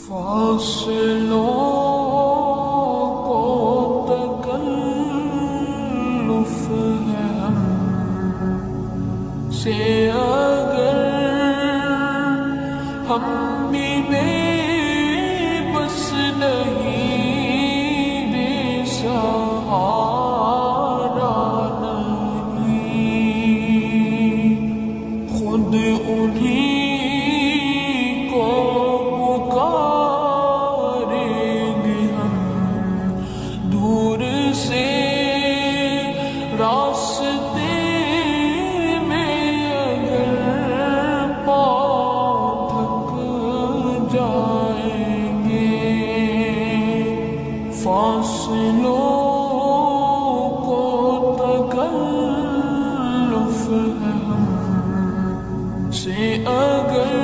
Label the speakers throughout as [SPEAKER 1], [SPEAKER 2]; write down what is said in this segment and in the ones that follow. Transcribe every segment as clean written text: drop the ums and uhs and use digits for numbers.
[SPEAKER 1] فاصلوں کو تکلف ہے ہم سے اگر ہم بھی بے بس نہیں، بے سہارا نہیں، خود انہی راستے میں اگر پاؤں تھک جائیں گے، فاصلوں کو تکلف ہے ہم سے اگر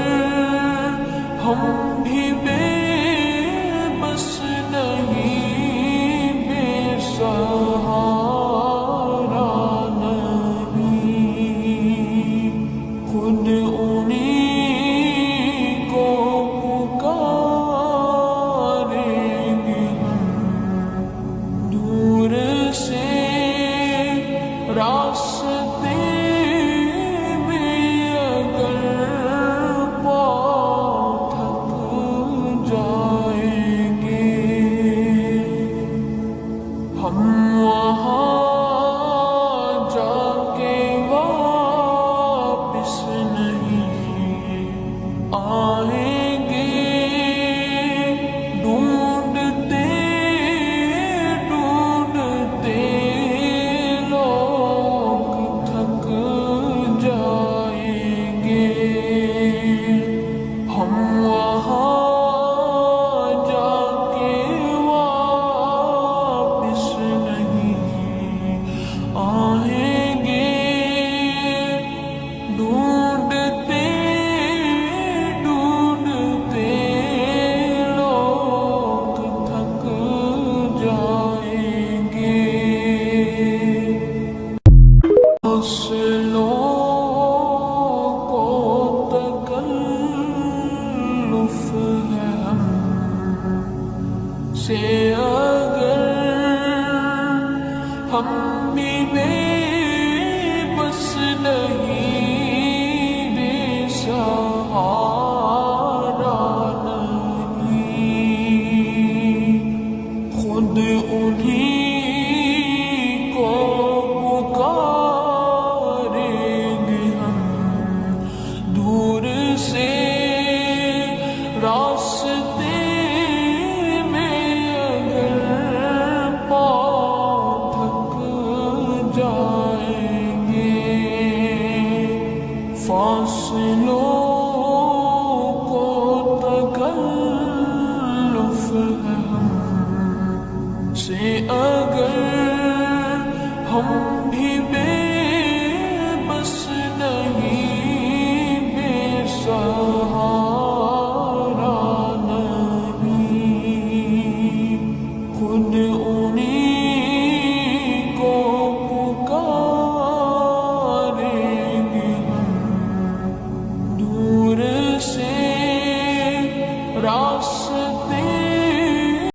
[SPEAKER 1] ہم بھی بے بس نہیں، بے سہارا خود انہی کو پکاریں گے ہم دور سے راستے میں اگر پاؤں تھک جائیں گے، ہم وہاں آئیں گے، ڈھونڈتے ڈھونڈتے لوگ تھک جائیں گے، ہم وہاں جا کے واپس نہیں آئیں گے، ڈھونڈتے فاصلوں کو تکلف ہے ہم سے اگر ہم بھی بے بس نہیں، بے سہارا نہیں، خود انہی راستے میں اگر پاؤں تھک جائیں گے، فاصلوں